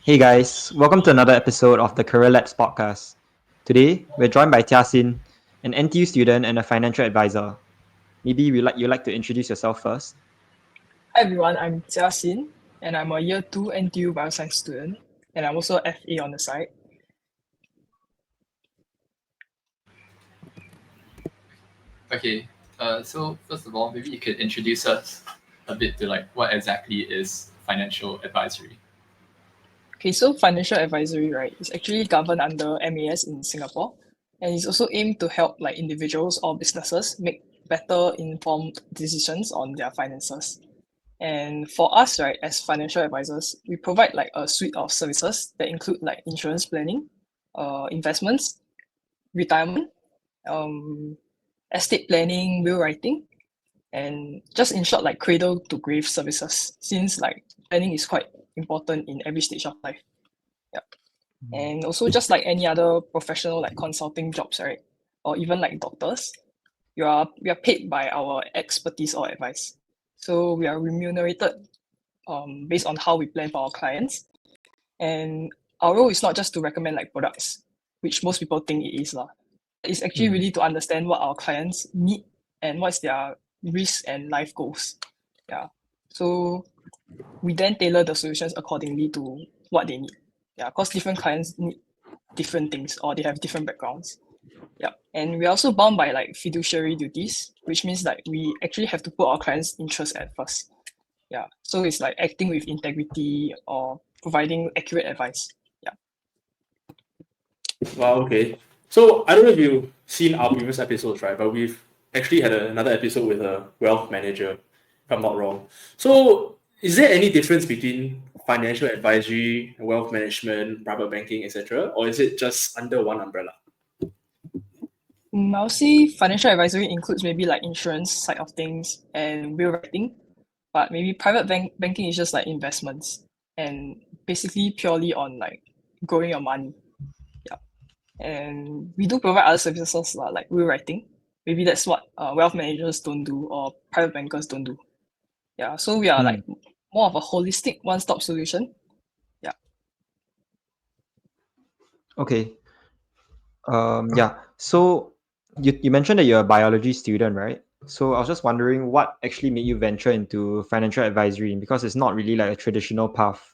Hey guys, welcome to another episode of the Career Labs podcast. Today, we're joined by Tiasin, an NTU student and a financial advisor. Maybe you'd like to introduce yourself first. Hi everyone, I'm Jiaxin and I'm a year 2 NTU bioscience student and I'm also FA on the side. Okay, so first of all, maybe you could introduce us a bit to what exactly is financial advisory. Okay, so financial advisory, right, is actually governed under MAS in Singapore and it's also aimed to help individuals or businesses make better informed decisions on their finances. And for us, right, as financial advisors, we provide a suite of services that include insurance planning, investments, retirement, um, estate planning, will writing, and just in short, cradle to grave services, since planning is quite important in every stage of life. Yeah. And also just like any other professional consulting jobs, right? Or even doctors, we are paid by our expertise or advice. So we are remunerated based on how we plan for our clients. And our role is not just to recommend products, which most people think it is. It's actually really to understand what our clients need and what's their risks and life goals. Yeah. So we then tailor the solutions accordingly to what they need. Yeah, because different clients need different things or they have different backgrounds. Yeah. And we're also bound by fiduciary duties, which means we actually have to put our clients' interests at first. Yeah. So it's acting with integrity or providing accurate advice. Yeah. Wow, okay. So I don't know if you've seen our previous episodes, right? But we've actually had another episode with a wealth manager, if I'm not wrong. So is there any difference between financial advisory, wealth management, private banking, etc., or is it just under one umbrella? I'll say financial advisory includes maybe insurance side of things and will writing, but maybe private banking is just investments and basically purely on growing your money. Yeah. And we do provide other services like will writing. Maybe that's what wealth managers don't do or private bankers don't do. Yeah. So we are more of a holistic one-stop solution. Yeah. Okay. So you mentioned that you're a biology student, right? So I was just wondering what actually made you venture into financial advisory because it's not really like a traditional path.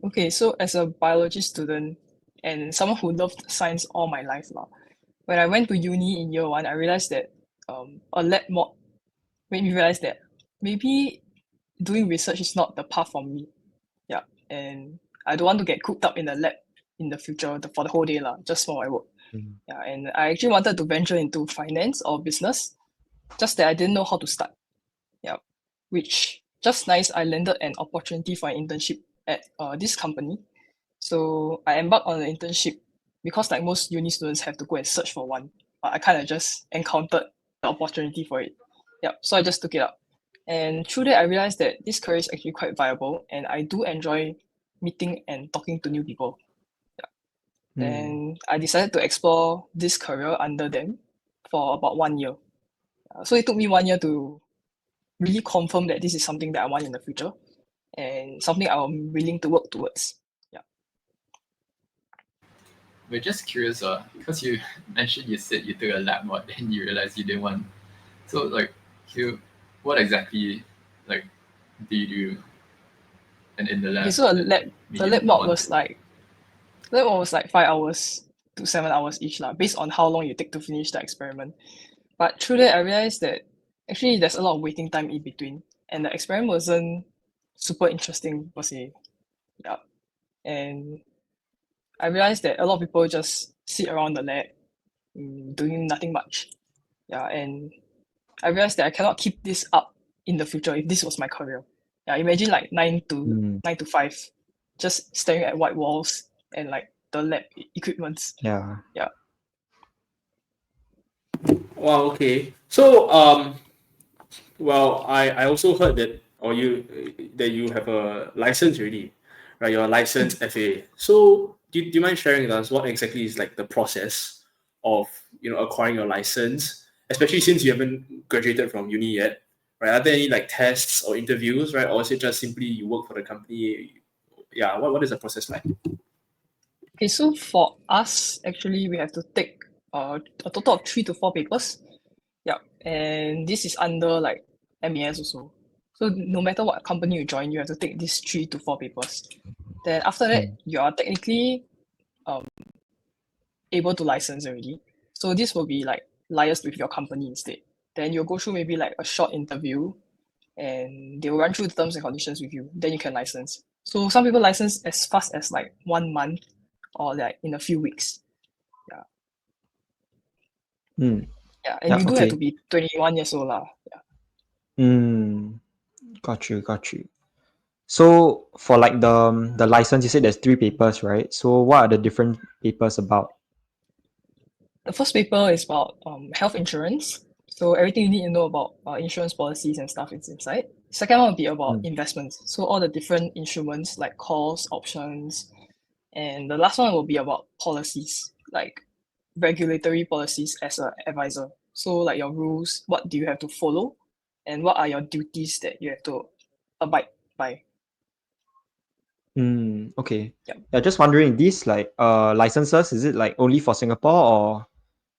Okay, so as a biology student and someone who loved science all my life, when I went to uni in year 1, I realized that a lab mod made me realize that maybe doing research is not the path for me. Yeah, and I don't want to get cooped up in the lab in the future for the whole day, just for my work. Yeah, and I actually wanted to venture into finance or business, just that I didn't know how to start. Yeah, which just nice, I landed an opportunity for an internship at this company. So I embarked on an internship because most uni students have to go and search for one. But I kind of just encountered the opportunity for it. Yeah, so I just took it up. And through that, I realized that this career is actually quite viable and I do enjoy meeting and talking to new people. Yeah. And I decided to explore this career under them for about 1 year. So it took me 1 year to really confirm that this is something that I want in the future and something I'm willing to work towards. Yeah. We're just curious, because you mentioned you said you took a lab mod and you realized you didn't want. So what exactly like do you do in the lab? Okay, so that made the you lab not mod want was to? lab mod was 5 hours to 7 hours each based on how long you take to finish the experiment. But through that, I realized that actually there's a lot of waiting time in between, and the experiment wasn't super interesting per se. Yeah, and I realized that a lot of people just sit around the lab doing nothing much. Yeah, and I realized that I cannot keep this up in the future if this was my career. Yeah, imagine 9 to 5, just staring at white walls and the lab equipments. Yeah. Yeah. Wow, okay. So well, I also heard that you have a license already, right? You're a licensed FA. So do you mind sharing with us what exactly is the process of acquiring your license, especially since you haven't graduated from uni yet, right? Are there any tests or interviews, right? Or is it just simply you work for the company yeah, what is the process like? Okay, so for us, actually, we have to take a total of 3 to 4 papers. Yeah, and this is under like MES also. So no matter what company you join, you have to take these 3 to 4 papers. Then after that, you are technically able to license already. So this will be like liaised with your company instead. Then you'll go through maybe like a short interview and they will run through the terms and conditions with you. Then you can license. So some people license as fast as like 1 month or like in a few weeks. Mm. Yeah, and Yeah, you do have to okay. be 21 years old lah. Yeah. Got you. So for like the license, you said there's 3 papers, right? So what are the different papers about? The first paper is about health insurance. So everything you need to know about insurance policies and stuff is inside. Second one will be about investments. So all the different instruments like calls, options. And the last one will be about policies, like regulatory policies as an advisor. So like your rules, what do you have to follow? And what are your duties that you have to abide by? Okay. Yeah. Yeah, just wondering, these like licenses, is it like only for Singapore or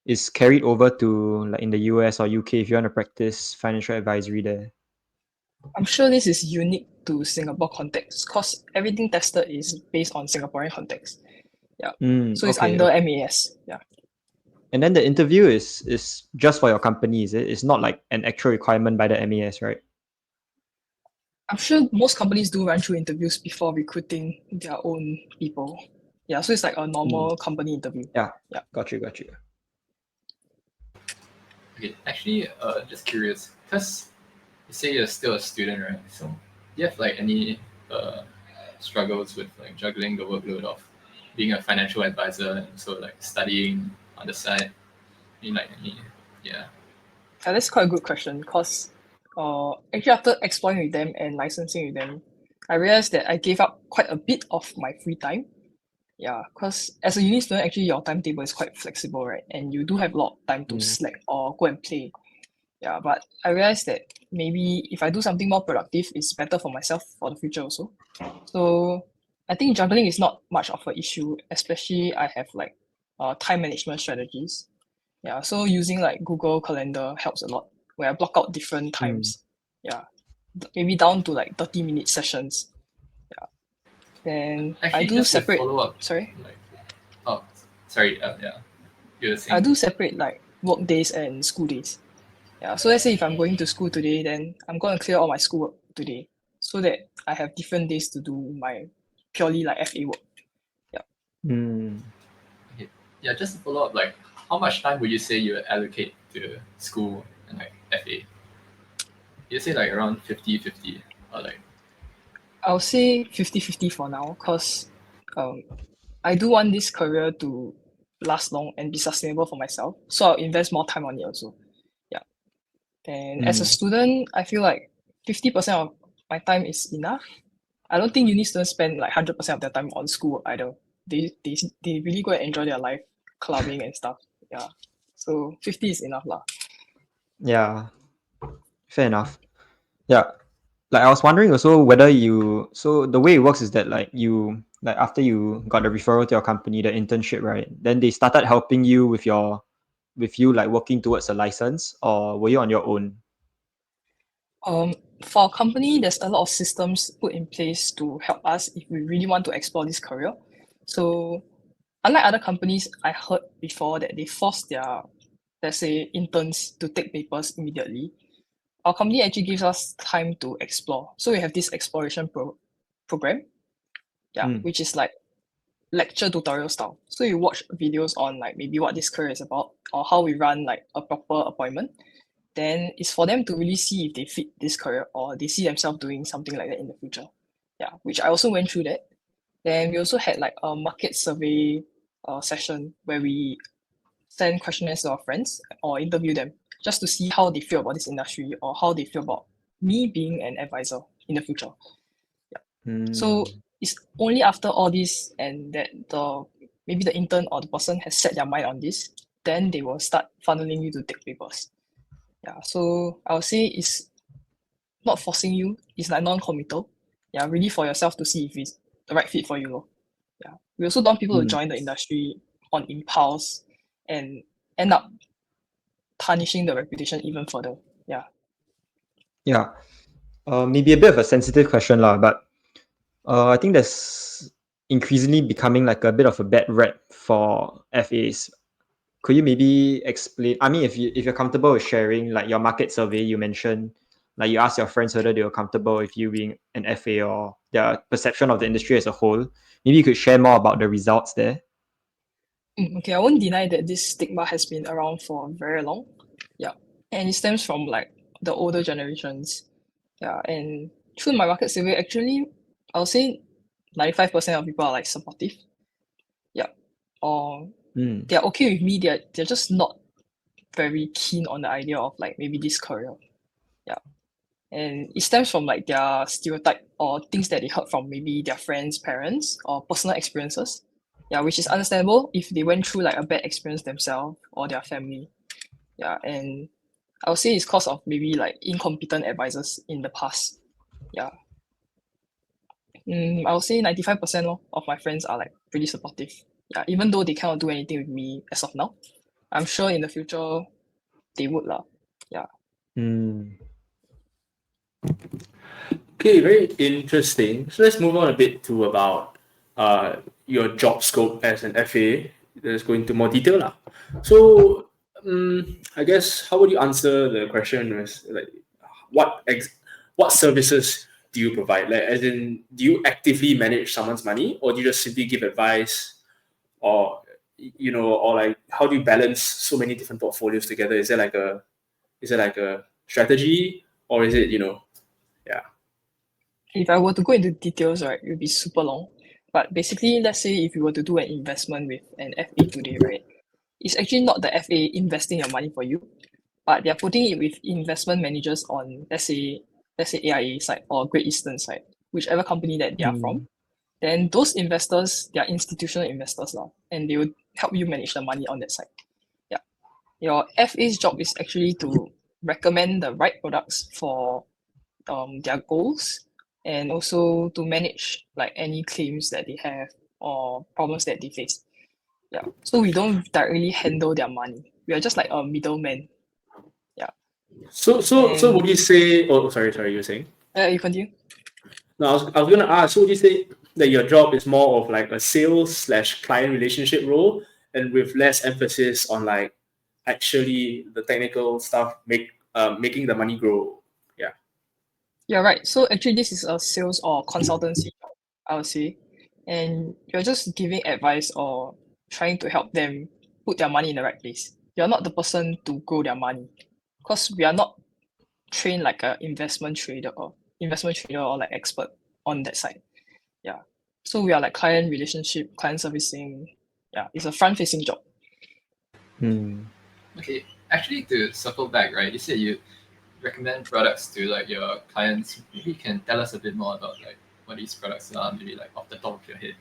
is carried over to like in the US or UK if you want to practice financial advisory there? I'm sure this is unique to Singapore context because everything tested is based on Singaporean context. Yeah. So it's Okay. under MAS. Yeah. And then the interview is just for your company, is it? It's not like an actual requirement by the MAS, right? I'm sure most companies do run through interviews before recruiting their own people. Yeah. So it's like a normal company interview. Yeah. Yeah. Got you. Okay, actually, just curious, because you say you're still a student, right? So do you have like any struggles with like juggling the workload of being a financial advisor and so like studying on the side? Yeah. Yeah, that's quite a good question because actually after exploring with them and licensing with them, I realized that I gave up quite a bit of my free time. Yeah, because as a uni student, actually your timetable is quite flexible, right? And you do have a lot of time to slack or go and play. Yeah, but I realized that maybe if I do something more productive, it's better for myself for the future also. So I think juggling is not much of an issue, especially I have like time management strategies. Yeah, so using like Google Calendar helps a lot where I block out different times. Yeah, maybe down to like 30-minute sessions. Yeah, then I Actually, do just to separate. follow up, Sorry, like, oh, sorry, yeah, you were I saying. do separate like work days and school days. Yeah, so let's say if I'm going to school today, then I'm gonna clear all my schoolwork today, so that I have different days to do my purely like FA work. Okay. Yeah, just to follow up, like, how much time would you say you allocate to school and like FA? You say like around 50-50 or like, I'll say 50-50 for now, cause I do want this career to last long and be sustainable for myself. So I'll invest more time on it also. Yeah. And as a student, I feel like 50% of my time is enough. I don't think uni students spend like 100% of their time on school either. They really go and enjoy their life, clubbing and stuff. Yeah. So 50 is enough lah. Yeah. Fair enough. Yeah. Like I was wondering also whether so the way it works is that like you like after you got the referral to your company, the internship, right? Then they started helping you with you like working towards a license, or were you on your own? For our company, there's a lot of systems put in place to help us if we really want to explore this career. So unlike other companies, I heard before that they force their, let's say, interns to take papers immediately. Our company actually gives us time to explore. So we have this exploration program, which is like lecture tutorial style. So you watch videos on like maybe what this career is about or how we run like a proper appointment. Then it's for them to really see if they fit this career or they see themselves doing something like that in the future. Yeah, which I also went through that. Then we also had like a market survey session where we send questionnaires to our friends or interview them just to see how they feel about this industry or how they feel about me being an advisor in the future. So it's only after all this and that maybe the intern or the person has set their mind on this, then they will start funneling you to take papers. Yeah, so I would say it's not forcing you, it's like non-committal. Yeah, really for yourself to see if it's the right fit for you. Lor. Yeah. We also don't want people to join the industry on impulse and end up tarnishing the reputation even further. Yeah. Yeah. Maybe a bit of a sensitive question lah, but I think there's increasingly becoming like a bit of a bad rep for FAs. Could you maybe explain? I mean, if you're comfortable with sharing like your market survey, you mentioned like you asked your friends whether they were comfortable with you being an FA or their perception of the industry as a whole. Maybe you could share more about the results there. Okay, I won't deny that this stigma has been around for very long. Yeah. And it stems from like the older generations. Yeah. And through my market survey, actually, I'll say 95% of people are like supportive. Yeah. Or they're okay with me. They're just not very keen on the idea of like maybe this career. Yeah. And it stems from like their stereotype or things that they heard from maybe their friends, parents, or personal experiences. Yeah, which is understandable if they went through like a bad experience themselves or their family. Yeah, and I would say it's cause of maybe like incompetent advisors in the past. Yeah. I would say 95% of my friends are like pretty supportive. Yeah, even though they cannot do anything with me as of now. I'm sure in the future they would lah. Yeah. Okay, very interesting. So let's move on a bit to about your job scope as an FA. Let's go into more detail lah. So I guess how would you answer the question was like what services do you provide? Like as in, do you actively manage someone's money, or do you just simply give advice, or or like how do you balance so many different portfolios together? Is there like a strategy, or is it yeah? If I were to go into details, right, it would be super long. But basically, let's say if you were to do an investment with an FA today, right, it's actually not the FA investing your money for you, but they're putting it with investment managers on, let's say AIA side or Great Eastern side, whichever company that they are from. Then those investors, they are institutional investors now, and they will help you manage the money on that side. Yeah. Your FA's job is actually to recommend the right products for their goals, and also to manage like any claims that they have or problems that they face. Yeah. So we don't directly handle their money. We are just like a middleman. Yeah. So would you say? Oh, sorry, you were saying? You continue. No, I was gonna ask. So would you say that your job is more of like a sales/client relationship role, and with less emphasis on like actually the technical stuff, making the money grow? Yeah. Yeah, right. So actually, this is a sales or consultancy job, I would say, and you're just giving advice or trying to help them put their money in the right place. You're not the person to grow their money, because we are not trained like a investment trader or like expert on that side. Yeah. So we are like client relationship, client servicing. Yeah, it's a front-facing job. Okay, actually, to circle back, right? You said you recommend products to like your clients. Maybe you can tell us a bit more about like what these products are, maybe like off the top of your head.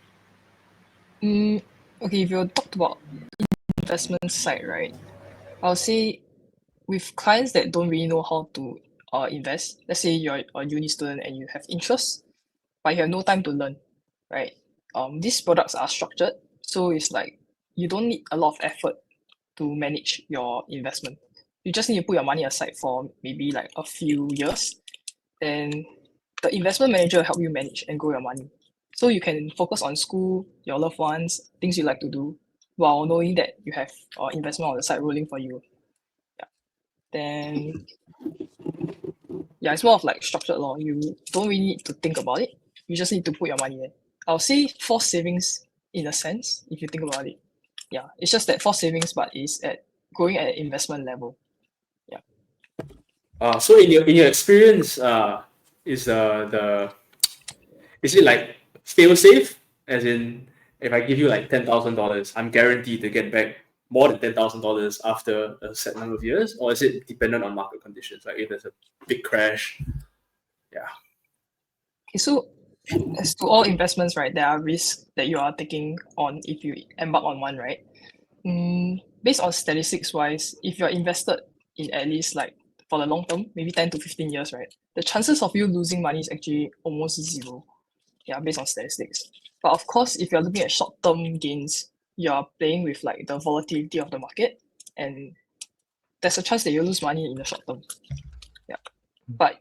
Okay, if you talked about investment side, right? I'll say with clients that don't really know how to invest, let's say you're a uni student and you have interest, but you have no time to learn, right? These products are structured, so it's like you don't need a lot of effort to manage your investment. You just need to put your money aside for maybe like a few years, and the investment manager will help you manage and grow your money. So you can focus on school, your loved ones, things you like to do, while knowing that you have investment on the side rolling for you. Yeah. Then yeah, it's more of like structured law. You don't really need to think about it. You just need to put your money there. I'll say forced savings in a sense, if you think about it. Yeah, it's just that forced savings, but it's going at an investment level. Yeah. So in your experience, is is it like fail safe? As in, if I give you like $10,000, I'm guaranteed to get back more than $10,000 after a set number of years, or is it dependent on market conditions? Like if there's a big crash, yeah. Okay, so as to all investments, right, there are risks that you are taking on if you embark on one, right? Based on statistics wise, if you're invested in at least like for the long term, maybe 10 to 15 years, right, the chances of you losing money is actually almost zero. based on statistics. But of course, if you're looking at short-term gains, you're playing with like the volatility of the market, and there's a chance that you lose money in the short term. Yeah, but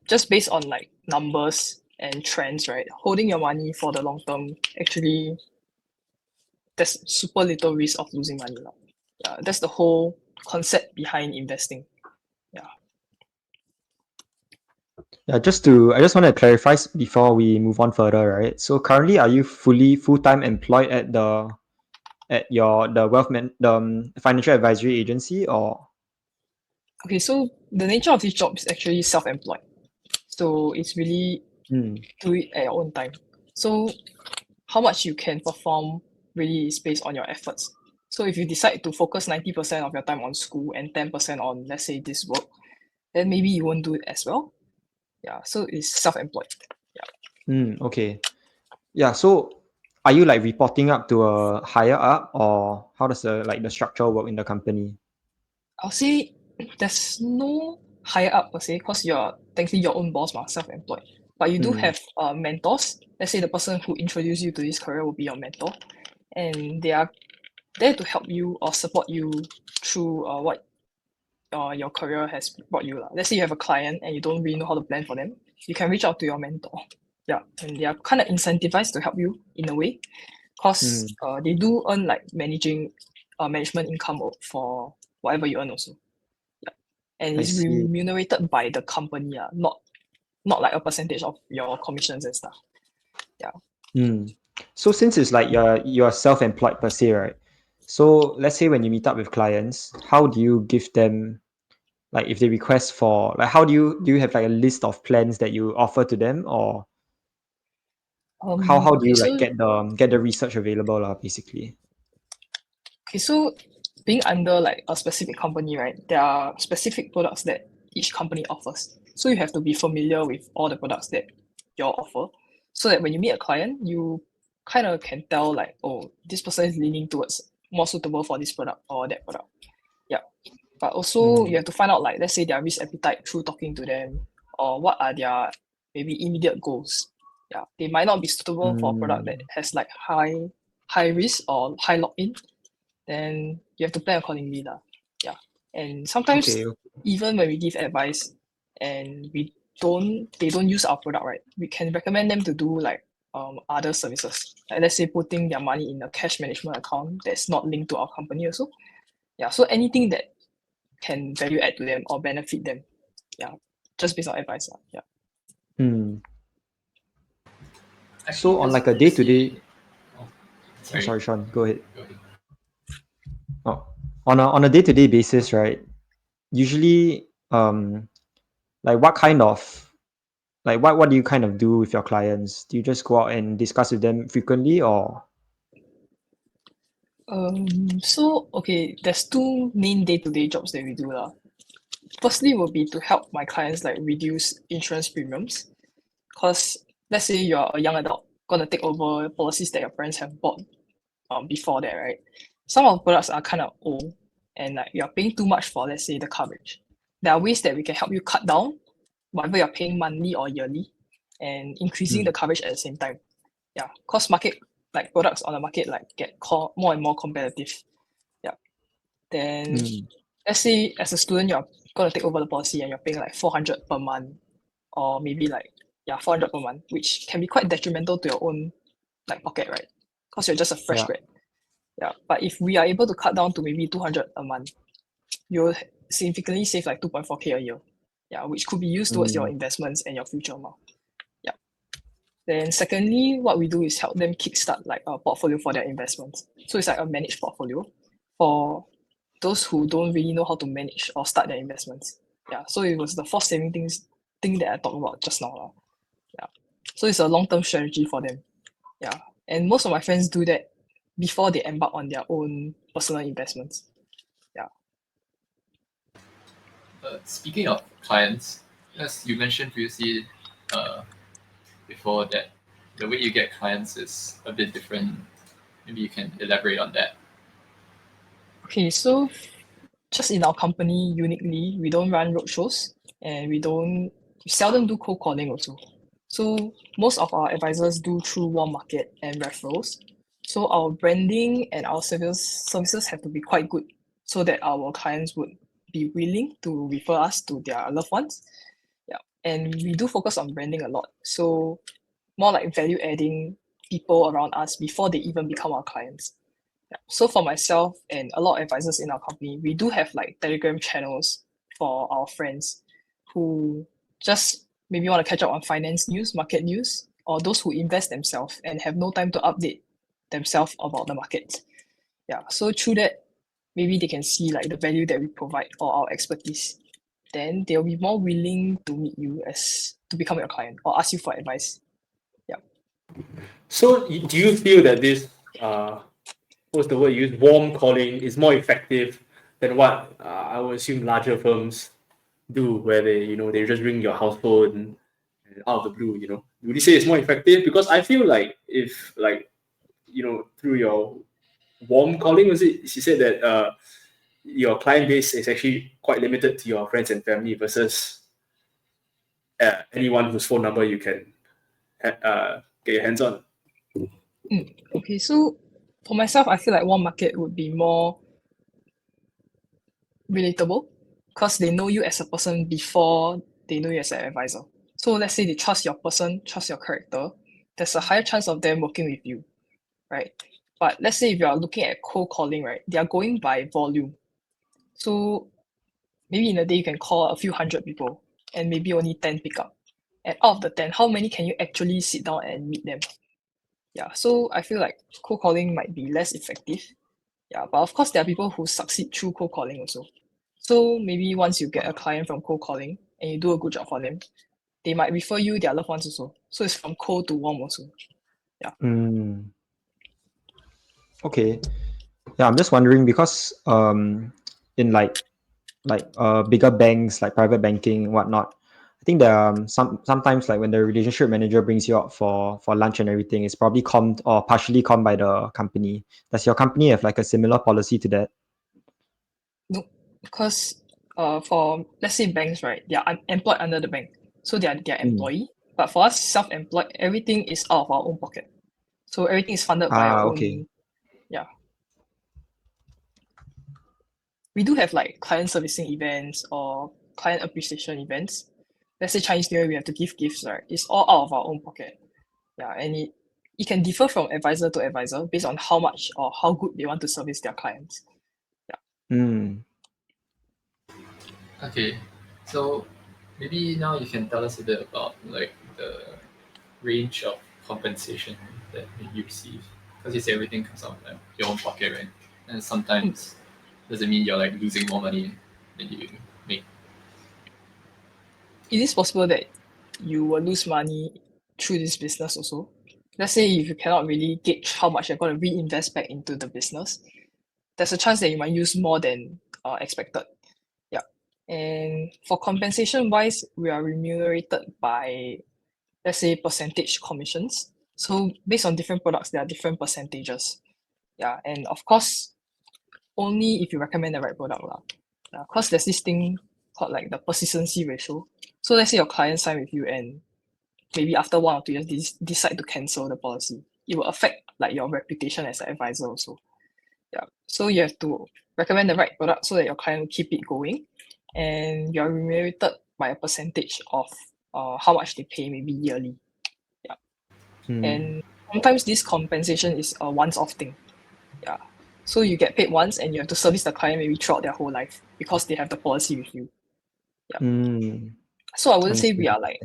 just based on like numbers and trends, right? Holding your money for the long term, actually, there's super little risk of losing money. Yeah, that's the whole concept behind investing. Yeah. Yeah, I just want to clarify before we move on further, right? So currently, are you full-time employed at the financial advisory agency, or? Okay, so the nature of this job is actually self-employed. So it's really do it at your own time. So how much you can perform really is based on your efforts. So if you decide to focus 90% of your time on school and 10% on, let's say, this work, then maybe you won't do it as well. Yeah, so it's self-employed. Okay. Yeah, so are you like reporting up to a higher up, or how does the structure work in the company? I'll say there's no higher up per se because you're technically your own boss, self-employed. But you do have mentors. Let's say the person who introduced you to this career will be your mentor, and they are there to help you or support you through what your career has brought you. Let's say you have a client and you don't really know how to plan for them, you can reach out to your mentor. Yeah, and they are kind of incentivized to help you in a way, because they do earn like management income for whatever you earn also. Yeah, and I it's see. remunerated by the company. Not like a percentage of your commissions and stuff. Yeah. So since it's like you're self-employed per se, right? So let's say when you meet up with clients, how do you give them, like if they request for, like how do you have like a list of plans that you offer to them, or how do Okay, you so like get the research available basically? Okay, so being under like a specific company, right, there are specific products that each company offers. So you have to be familiar with all the products that you offer, so that when you meet a client, you kind of can tell like, oh, this person is leaning towards more suitable for this product or that product. Yeah. But also you have to find out like, let's say their risk appetite through talking to them, or what are their maybe immediate goals. Yeah. They might not be suitable for a product that has like high risk or high lock-in, then you have to plan accordingly. Yeah. And sometimes Okay. even when we give advice and they don't use our product, right, we can recommend them to do like other services. Like let's say putting their money in a cash management account that's not linked to our company also. Yeah. So anything that can value add to them or benefit them. Yeah. Just based on advice. Yeah. Actually, So on because like a day-to-day, sorry. sorry, Sean, go ahead. Go ahead. Oh, on a day-to-day basis, right? Usually, like what do you kind of do with your clients? Do you just go out and discuss with them frequently, or? So okay, there's two main day-to-day jobs that we do. Firstly will be to help my clients like reduce insurance premiums. Because let's say you're a young adult gonna take over policies that your parents have bought before that, right? Some of the products are kind of old and like you're paying too much for, let's say, the coverage. There are ways that we can help you cut down whatever you're paying monthly or yearly and increasing the coverage at the same time. Yeah, because market like products on the market like get more and more competitive. Yeah. Then let's say as a student you're gonna take over the policy and you're paying like 400 per month, or maybe like 400 per month, which can be quite detrimental to your own like pocket, right? Because you're just a fresh grad. Yeah. But if we are able to cut down to maybe 200 a month, you'll significantly save like 2.4K a year. Yeah, which could be used towards your investments and your future amount. Yeah. Then secondly, what we do is help them kickstart like a portfolio for their investments. So it's like a managed portfolio for those who don't really know how to manage or start their investments. Yeah. So it was the forced saving thing that I talked about just now. Yeah. So it's a long-term strategy for them. Yeah. And most of my friends do that before they embark on their own personal investments. Yeah. Speaking of clients, as you mentioned previously, before that, the way you get clients is a bit different. Maybe you can elaborate on that. Okay, so just in our company, uniquely, we don't run roadshows and we seldom do cold calling also. So most of our advisors do through warm market and referrals. So our branding and our services have to be quite good so that our clients would be willing to refer us to their loved ones. Yeah. And we do focus on branding a lot. So more like value adding people around us before they even become our clients. Yeah. So for myself and a lot of advisors in our company, we do have like Telegram channels for our friends who just maybe want to catch up on finance news, market news, or those who invest themselves and have no time to update themselves about the market. Yeah. So through that, maybe they can see like the value that we provide or our expertise. Then they'll be more willing to meet you as to become your client or ask you for advice. Yeah. So do you feel that this what's the word you use, warm calling is more effective than what I would assume larger firms do, where they just ring your house phone and out of the blue, would you say it's more effective? Because I feel like if like through your warm calling, was it she said that your client base is actually quite limited to your friends and family versus anyone whose phone number you can get your hands on. Okay, so for myself, I feel like warm market would be more relatable because they know you as a person before they know you as an advisor. So let's say they trust your person, trust your character, there's a higher chance of them working with you, right? But let's say if you are looking at cold calling, right, they are going by volume. So maybe in a day you can call a few hundred people and maybe only 10 pick up. And out of the 10, how many can you actually sit down and meet them? Yeah, so I feel like cold calling might be less effective. Yeah, but of course there are people who succeed through cold calling also. So maybe once you get a client from cold calling and you do a good job for them, they might refer you their loved ones also. So it's from cold to warm also. Okay. Yeah, I'm just wondering because in bigger banks like private banking and whatnot, I think there are sometimes like when the relationship manager brings you out for lunch and everything, it's probably commed or partially commed by the company. Does your company have like a similar policy to that? No, because for let's say banks, right, they are employed under the bank. So they are their employee. But for us self-employed, everything is out of our own pocket. So everything is funded by our Okay. own. Yeah. We do have like client servicing events or client appreciation events. Let's say Chinese New Year, we have to give gifts, right? It's all out of our own pocket. Yeah, and it can differ from advisor to advisor based on how much or how good they want to service their clients. Mm. Okay, so maybe now you can tell us a bit about like the range of compensation that you receive, because you say everything comes out of like, your own pocket, right? And sometimes does it mean you're like losing more money than you make? It is possible that you will lose money through this business also. Let's say if you cannot really gauge how much you're going to reinvest back into the business, there's a chance that you might use more than expected. Yeah. And for compensation wise, we are remunerated by, let's say, percentage commissions. So based on different products, there are different percentages. Yeah. And of course, only if you recommend the right product. Yeah, because there's this thing called like the persistency ratio. So let's say your client sign with you and maybe after 1 or 2 years they decide to cancel the policy. It will affect like your reputation as an advisor also. Yeah. So you have to recommend the right product so that your client will keep it going, and you're remunerated by a percentage of how much they pay maybe yearly. Yeah. And sometimes this compensation is a once-off thing. Yeah. So you get paid once and you have to service the client maybe throughout their whole life because they have the policy with you. So I wouldn't say we are like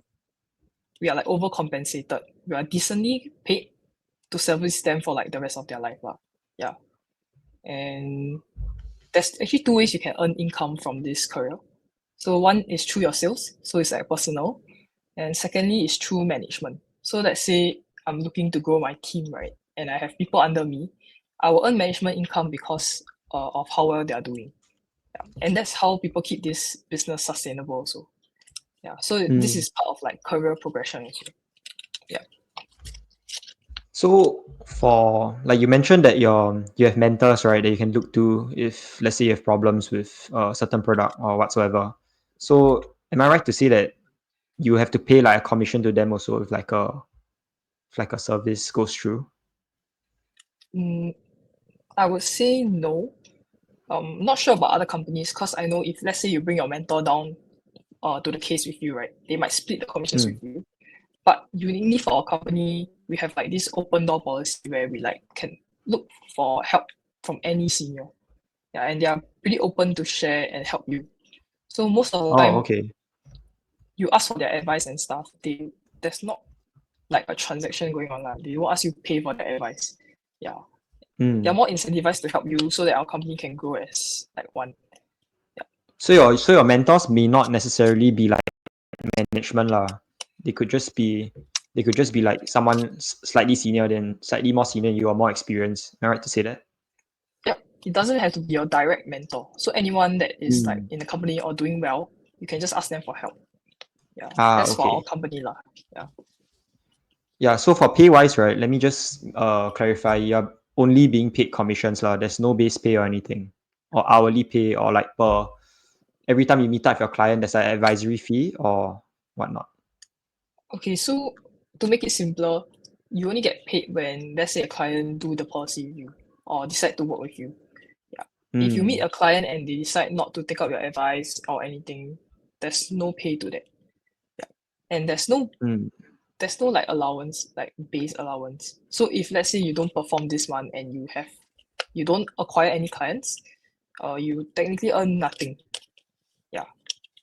overcompensated. We are decently paid to service them for like the rest of their life. Yeah. And there's actually two ways you can earn income from this career. So one is through your sales, so it's like personal. And secondly is through management. So let's say I'm looking to grow my team, right? And I have people under me. I will earn management income because of how well they are doing. Yeah. And that's how people keep this business sustainable also. Yeah. So this is part of like career progression also. Yeah. So for like you mentioned that you have mentors, right, that you can look to if let's say you have problems with a certain product or whatsoever. So am I right to say that you have to pay like a commission to them also if like a service goes through? I would say no. Not sure about other companies because I know if let's say you bring your mentor down to the case with you, right? They might split the commissions with you. But uniquely for our company, we have like this open door policy where we like can look for help from any senior. Yeah, and they are pretty open to share and help you. So most of the time, Okay. you ask for their advice and stuff. There's not like a transaction going on. They won't ask you to pay for their advice. Yeah. They're more incentivized to help you so that our company can grow as like one. So your mentors may not necessarily be like management lah. They could just be like someone slightly senior than slightly more senior you or more experienced. Am I right to say that? Yeah. It doesn't have to be your direct mentor. So anyone that is like in the company or doing well, you can just ask them for help. Yeah. That's for Okay. our company lah. Yeah. Yeah, so for pay wise, right, let me just clarify. You're only being paid commissions lah. There's no base pay or anything, or hourly pay, or like per every time you meet up with your client, there's an advisory fee or whatnot. Okay, so to make it simpler, you only get paid when let's say a client do the policy with you or decide to work with you. Yeah. If you meet a client and they decide not to take up your advice or anything, there's no pay to that. Yeah. And there's no like allowance, like base allowance. So if let's say you don't perform this month and you don't acquire any clients, you technically earn nothing. Yeah.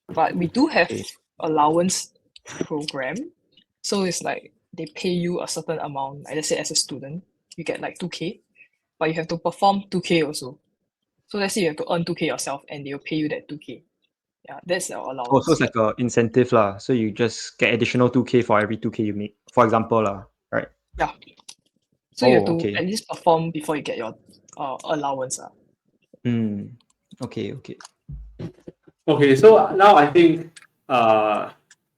But we do have allowance program. So it's like they pay you a certain amount. Like let's say as a student, you get like 2K, but you have to perform 2K also. So let's say you have to earn 2K yourself and they'll pay you that 2K. Yeah, that's our allowance. Oh, so it's like a incentive lah. So you just get additional 2K for every 2K you make, for example lah, right? Yeah. So you have to at least perform before you get your allowance. Okay. Okay, so now I think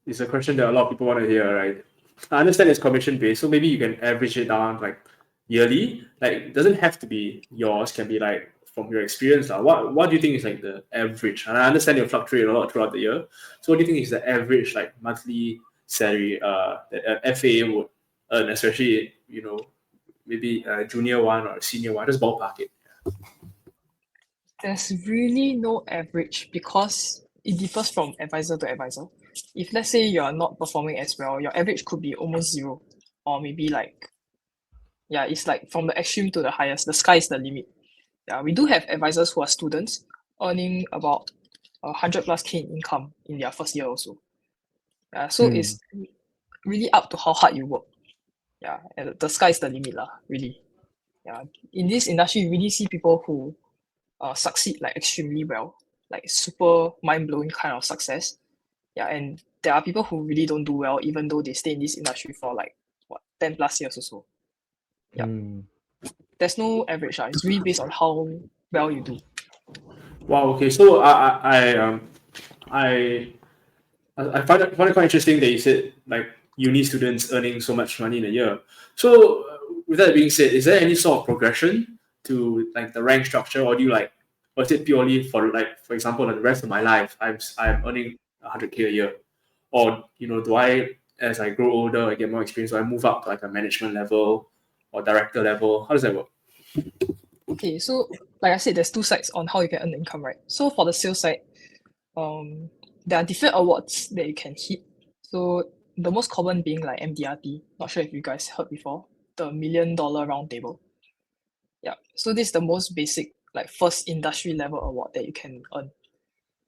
it's a question that a lot of people want to hear, right? I understand it's commission based, so maybe you can average it down like yearly. Like it doesn't have to be yours, can be like from your experience. What do you think is like the average? And I understand you fluctuate a lot throughout the year. So what do you think is the average like monthly salary that an FA would earn, especially, you know, maybe a junior one or a senior one, just ballpark it. There's really no average because it differs from advisor to advisor. If let's say you're not performing as well, your average could be almost zero, or maybe like, yeah, it's like from the extreme to the highest. The sky is the limit. Yeah, we do have advisors who are students earning about 100+ K in income in their first year also. Yeah, so it's really up to how hard you work. Yeah, and the sky is the limit lah, really. Yeah, in this industry, you really see people who succeed like extremely well, like super mind-blowing kind of success. Yeah, and there are people who really don't do well even though they stay in this industry for like 10+ years or so. Yeah. There's no average. It's really based on how well you do. Wow. Okay. So I find it quite interesting that you said like uni students earning so much money in a year. So with that being said, is there any sort of progression to like the rank structure, or do you like, or is it purely for like, for example, like the rest of my life, I'm earning 100K a year, or you know, do I, as I grow older, I get more experience, so I move up to like a management level or director level? How does that work? Okay, so like I said, there's two sides on how you can earn income, right? So for the sales side, there are different awards that you can hit. So the most common being like MDRT. Not sure if you guys heard before, the $1 Million Round Table. Yeah, so this is the most basic, like first industry level award that you can earn.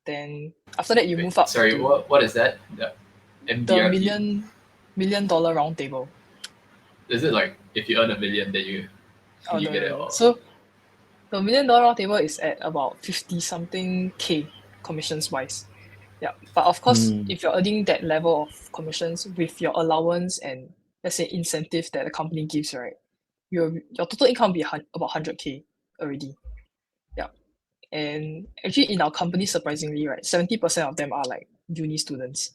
Then after that, you move up. Sorry, what is that? The MDRT? The million dollar round table. Is it like if you earn $1 million, then you get it all? So the $1 Million Round Table is at about 50-something K commissions wise. Yeah, but of course, if you're earning that level of commissions with your allowance and let's say incentives that the company gives, right, your total income will be about 100K already. Yeah, and actually in our company, surprisingly, right, 70% of them are like uni students.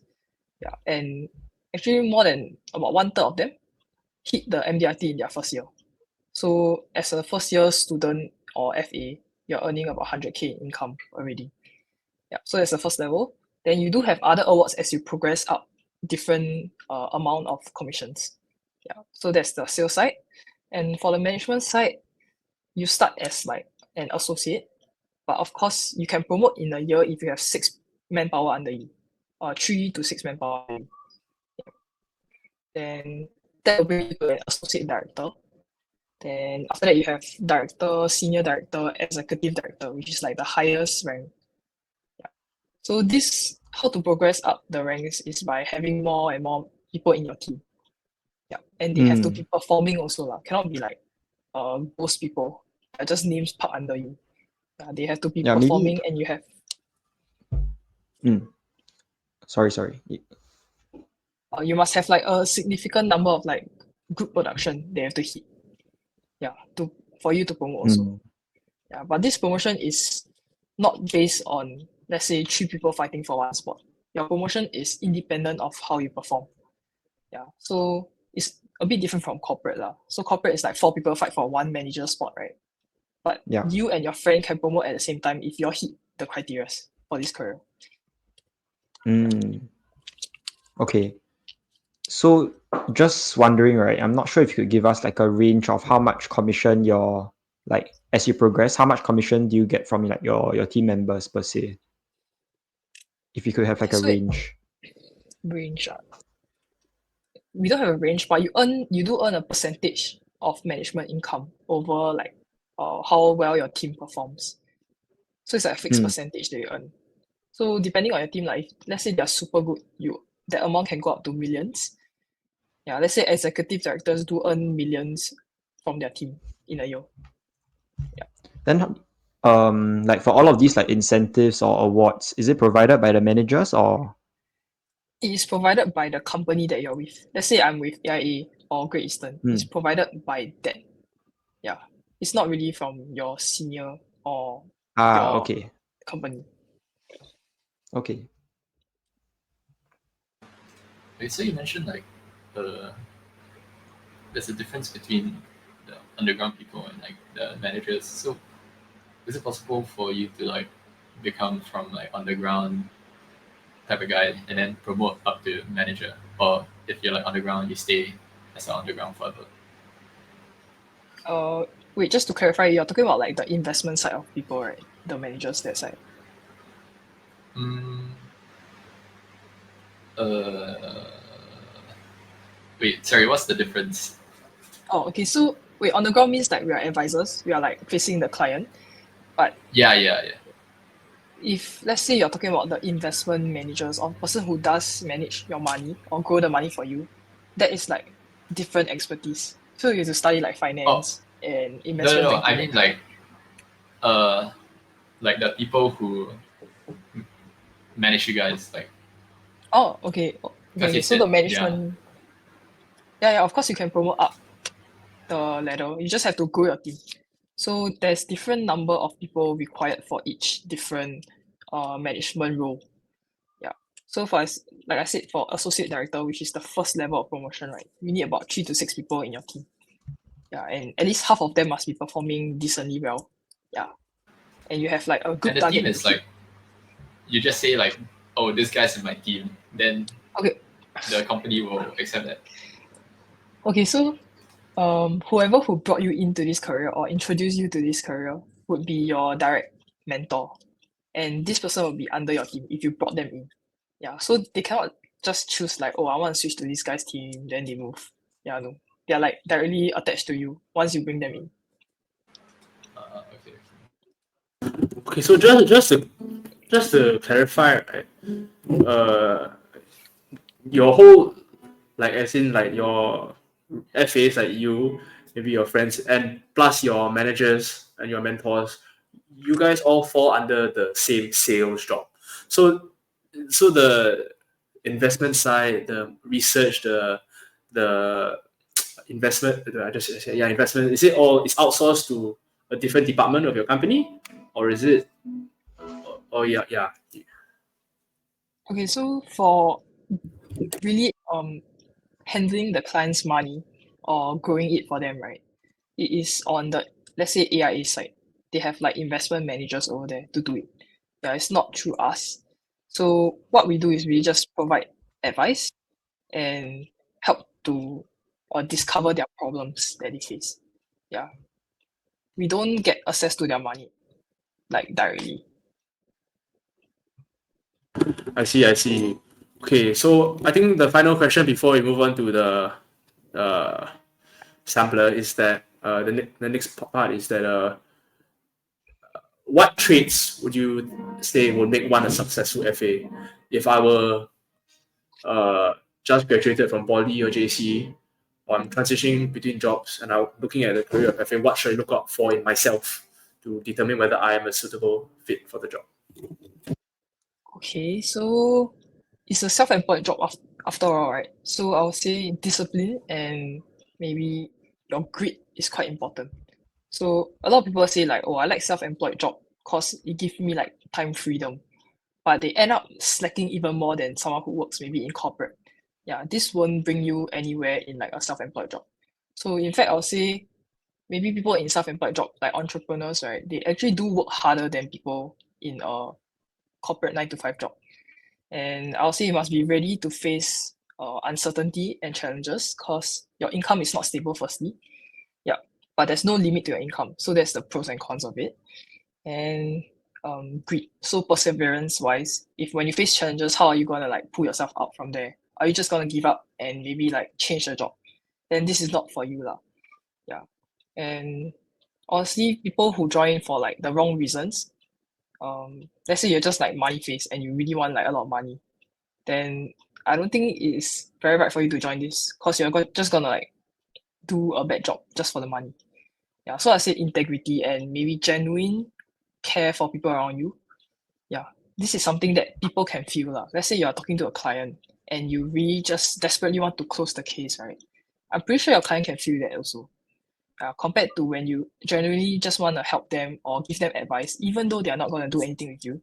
Yeah, and actually more than about 1/3 of them hit the MDRT in their first year. So as a first year student or FA, you're earning about 100K income already. Yeah, so that's the first level. Then you do have other awards as you progress up different amount of commissions. Yeah, so that's the sales side. And for the management side, you start as like an associate, but of course you can promote in a year if you have 6 manpower under you, or 3 to 6 manpower under you. Yeah. Then that will bring you to an associate director. Then after that you have director, senior director, executive director, which is like the highest rank. Yeah. So this how to progress up the ranks is by having more and more people in your team. Yeah. And they have to be performing also lah. Cannot be like ghost people. Just names park under you. Yeah, they have to be Yeah, performing maybe. and you have Sorry. you must have like a significant number of like group production they have to hit. Yeah, for you to promote also. Yeah, but this promotion is not based on, let's say, 3 people fighting for one spot. Your promotion is independent of how you perform. Yeah, so it's a bit different from corporate lah. So corporate is like 4 people fight for one manager spot, right? But Yeah. you and your friend can promote at the same time if you hit the criteria for this career. Okay. So just wondering, right? I'm not sure if you could give us like a range of how much commission your like as you progress, how much commission do you get from like your team members per se? If you could have like a So range. range. We don't have a range, but you do earn a percentage of management income over like how well your team performs. So it's like a fixed percentage that you earn. So depending on your team, like if, let's say they're super good, that amount can go up to millions. Yeah, let's say executive directors do earn millions from their team in a year. Yeah. Then like for all of these like incentives or awards, is it provided by the managers or? It is provided by the company that you're with. Let's say I'm with AIA or Great Eastern. It's provided by that. Yeah. It's not really from your senior or your Okay. company. Okay. Wait, so you mentioned like there's a difference between the underground people and like the managers. So is it possible for you to like become from like underground type of guy and then promote up to manager? Or if you're like underground, you stay as an underground forever? Wait, just to clarify, you're talking about like the investment side of people, right? The managers that side. Wait, sorry, what's the difference? Oh, okay. So wait, on the ground means like we are advisors. We are like facing the client. But Yeah. if let's say you're talking about the investment managers or person who does manage your money or grow the money for you, that is like different expertise. So you have to study like finance and investment No. banking. I mean like the people who manage you guys, like. Oh, okay. Okay. So the management. Yeah. Of course, you can promote up the ladder. You just have to grow your team. So there's different number of people required for each different management role. Yeah. So like I said, for associate director, which is the first level of promotion, right? You need about 3 to 6 people in your team. Yeah, and at least half of them must be performing decently well. Yeah. And you have like a good And the target. team is like, you just say like, oh, this guy's in my team, then okay, the company will accept that. Okay, so whoever who brought you into this career or introduced you to this career would be your direct mentor. And this person will be under your team if you brought them in. Yeah, so they cannot just choose like, oh, I want to switch to this guy's team, then they move. Yeah, no. They are like directly attached to you once you bring them in. Okay, so just to clarify, right? Your whole, like as in like your FAs, like you, maybe your friends, and plus your managers and your mentors, you guys all fall under the same sales job. So the investment side, the research, the investment, I just say investment. Is it all is outsourced to a different department of your company, or is it? Oh yeah. Okay, so for really handling the client's money or growing it for them, right? It is on the, let's say, AIA side. They have like investment managers over there to do it. Yeah, it's not through us. So what we do is we just provide advice and help to or discover their problems that they face. Yeah. We don't get access to their money like directly. I see. Okay, so I think the final question before we move on to the sampler is that the next part is that what traits would you say would make one a successful FA? If I were just graduated from poly or JC, or I'm transitioning between jobs and I'm looking at the career of FA, what should I look out for in myself to determine whether I am a suitable fit for the job? Okay, so it's a self-employed job after all, right? So I would say discipline and maybe your grit is quite important. So a lot of people say like, oh, I like self-employed job because it gives me like time freedom. But they end up slacking even more than someone who works maybe in corporate. Yeah, this won't bring you anywhere in like a self-employed job. So in fact, I'll say maybe people in self-employed job, like entrepreneurs, right, they actually do work harder than people in a corporate 9 to 5 job. And I'll say you must be ready to face uncertainty and challenges because your income is not stable firstly. Yeah, but there's no limit to your income. So that's the pros and cons of it. And greed. So perseverance wise, if when you face challenges, how are you gonna like pull yourself out from there? Are you just gonna give up and maybe like change the job? Then this is not for you lah. Yeah. And honestly, people who join for like the wrong reasons, let's say you're just like money face and you really want like a lot of money, then I don't think it is very right for you to join this because you're just gonna like do a bad job just for the money. Yeah, so I said integrity and maybe genuine care for people around you. Yeah, this is something that people can feel lah. Let's say you are talking to a client and you really just desperately want to close the case, right? I'm pretty sure your client can feel that also. Compared to when you genuinely just want to help them or give them advice, even though they are not going to do anything with you,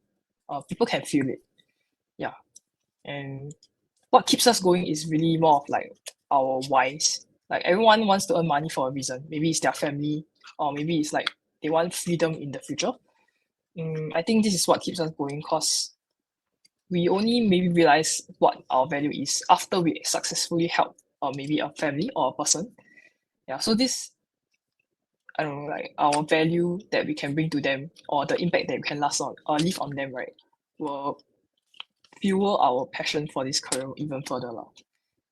people can feel it. Yeah, and what keeps us going is really more of like our whys. Like everyone wants to earn money for a reason. Maybe it's their family, or maybe it's like they want freedom in the future. I think this is what keeps us going because we only maybe realize what our value is after we successfully help maybe a family or a person. Yeah, so this, I don't know, like our value that we can bring to them or the impact that we can last on or leave on them, right, will fuel our passion for this career even further lah.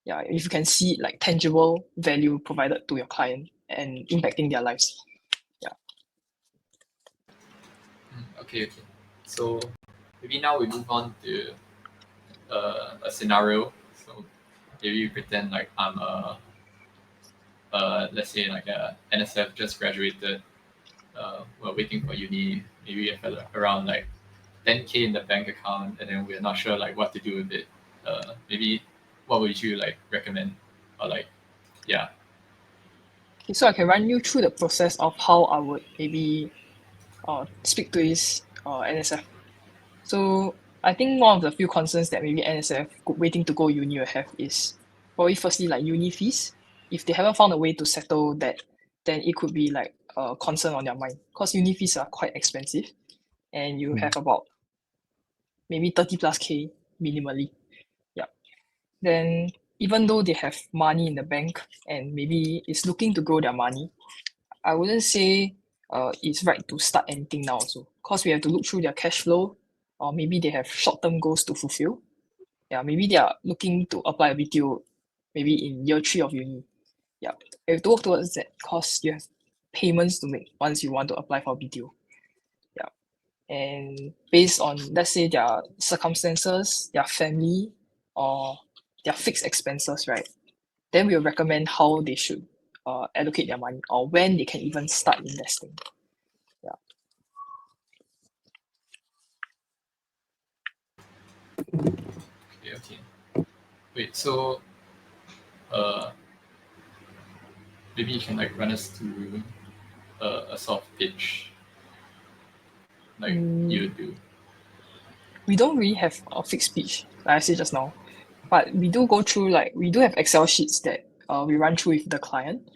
Yeah, if you can see like tangible value provided to your client and impacting their lives. Okay. So maybe now we move on to a scenario. So maybe you pretend like I'm let's say like a NSF just graduated. We're waiting for uni. Maybe we have around like 10K in the bank account, and then we're not sure like what to do with it. Maybe what would you like recommend, or like, yeah. Okay, so I can run you through the process of how I would maybe speak to this NSF. So I think one of the few concerns that maybe NSF waiting to go uni will have is probably firstly like uni fees. If they haven't found a way to settle that, then it could be like a concern on their mind because uni fees are quite expensive and you have about maybe 30 plus K minimally. Yeah. Then even though they have money in the bank and maybe is looking to grow their money, I wouldn't say it's right to start anything now also because we have to look through their cash flow or maybe they have short-term goals to fulfill. Yeah, maybe they are looking to apply a BTO maybe in year 3 of uni. Yeah, you have to work towards that because you have payments to make once you want to apply for BTO. Yeah, and based on let's say their circumstances, their family, or their fixed expenses, right? Then we'll recommend how they should allocate their money or when they can even start investing. Yeah. Okay. Wait, so maybe you can like run us through a soft pitch, like you do. We don't really have a fixed speech, like I said just now, but we do go through like we do have Excel sheets that we run through with the client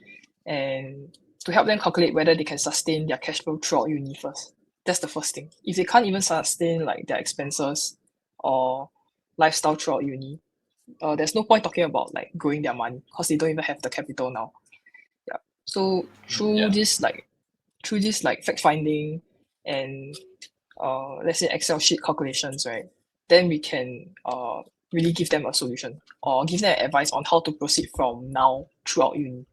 and to help them calculate whether they can sustain their cash flow throughout uni first. That's the first thing. If they can't even sustain like their expenses or lifestyle throughout uni, there's no point talking about like growing their money because they don't even have the capital now. Yeah. So through this fact finding and let's say Excel sheet calculations, right? Then we can really give them a solution or give them advice on how to proceed from now throughout uni.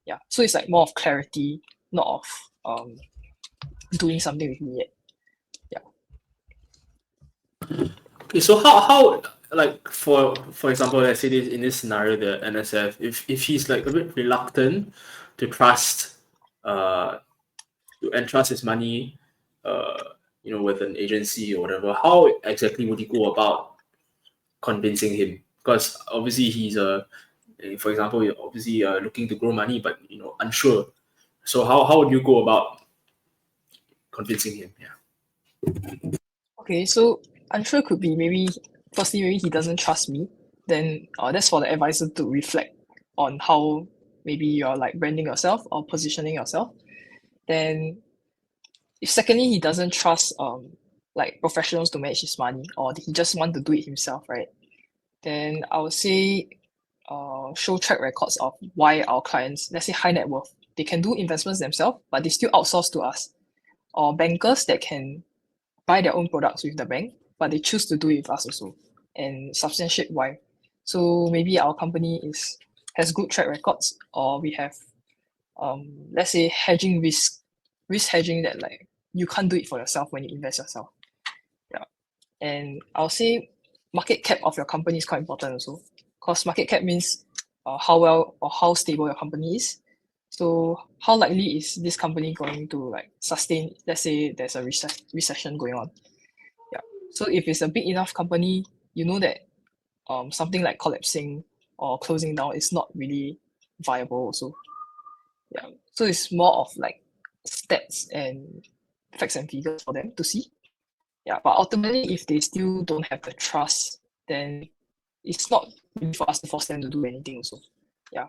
Yeah. So it's like more of clarity, not of doing something with me yet. Okay, so how like for example, let's say this in this scenario, the NSF, if he's like a bit reluctant to trust to entrust his money with an agency or whatever, how exactly would he go about convincing him? Because obviously he's for example, you're obviously looking to grow money, but unsure. So how would you go about convincing him? Yeah. Okay, so unsure could be maybe he doesn't trust me. Then that's for the advisor to reflect on how maybe you're like branding yourself or positioning yourself. Then if secondly he doesn't trust like professionals to manage his money or he just want to do it himself, right? Then I would say show track records of why our clients, let's say high net worth, they can do investments themselves, but they still outsource to us. Or bankers that can buy their own products with the bank, but they choose to do it with us also and substantiate why. So maybe our company has good track records or we have let's say hedging risk hedging that like you can't do it for yourself when you invest yourself. Yeah. And I'll say market cap of your company is quite important also because market cap means how well or how stable your company is. So how likely is this company going to like sustain, let's say there's a recession going on. Yeah. So if it's a big enough company, you know that something like collapsing or closing down is not really viable also. Yeah. So it's more of like stats and facts and figures for them to see. Yeah. But ultimately, if they still don't have the trust, then it's not really for us to force them to do anything also. Yeah.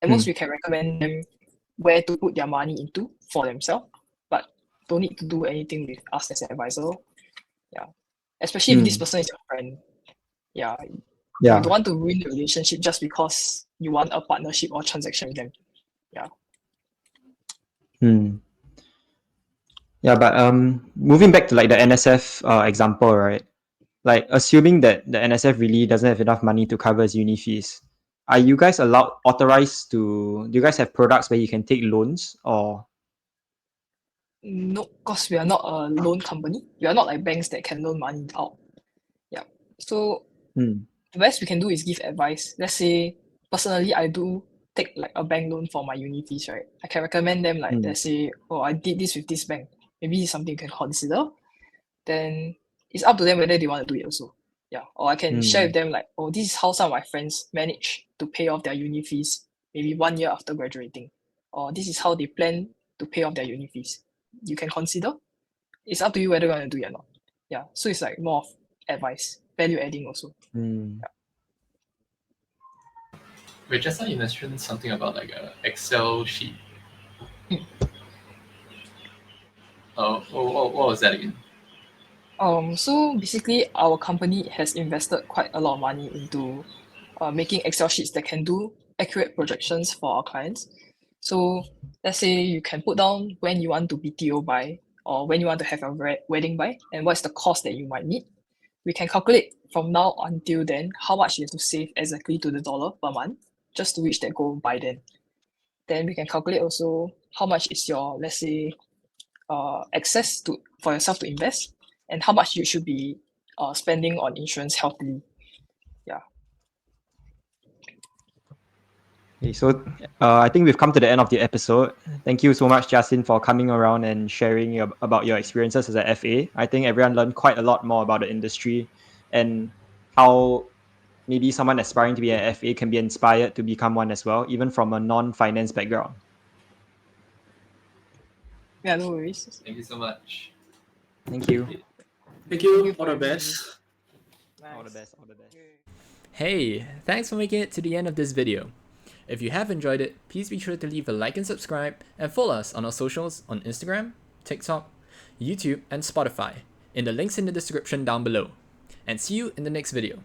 At most we can recommend them where to put their money into for themselves, but don't need to do anything with us as an advisor. Yeah. Especially if this person is your friend. Yeah. You don't want to ruin the relationship just because you want a partnership or transaction with them. Yeah. Yeah, but moving back to like the NSF example, right? Like assuming that the NSF really doesn't have enough money to cover his uni fees, are you guys authorized to? Do you guys have products where you can take loans or? No, because we are not a loan company. We are not like banks that can loan money out. Yeah. So the best we can do is give advice. Let's say personally I do take like a bank loan for my uni fees, right? I can recommend them like let's say, oh, I did this with this bank. Maybe it's something you can consider. Then it's up to them whether they want to do it also. Yeah. Or I can share with them like, oh, this is how some of my friends manage to pay off their uni fees maybe 1 year after graduating. Or this is how they plan to pay off their uni fees. You can consider. It's up to you whether you want to do it or not. Yeah. So it's like more of advice, value adding also. Yeah. Wait, just now you mentioned something about like a Excel sheet. What was that again? So basically our company has invested quite a lot of money into making Excel sheets that can do accurate projections for our clients. So let's say you can put down when you want to BTO by or when you want to have a wedding by and what's the cost that you might need. We can calculate from now until then how much you have to save exactly to the dollar per month just to reach that goal by then. Then we can calculate also how much is your, let's say, access to for yourself to invest and how much you should be spending on insurance healthily. Yeah. Okay, so I think we've come to the end of the episode. Thank you so much, Justin, for coming around and sharing about your experiences as a FA. I think everyone learned quite a lot more about the industry and how maybe someone aspiring to be an FA can be inspired to become one as well, even from a non-finance background. Yeah, no worries. Thank you so much. Thank you. Thank you. for All the having me. best. Nice. All the best. All the best. Hey, thanks for making it to the end of this video. If you have enjoyed it, please be sure to leave a like and subscribe and follow us on our socials on Instagram, TikTok, YouTube, and Spotify in the links in the description down below. And see you in the next video.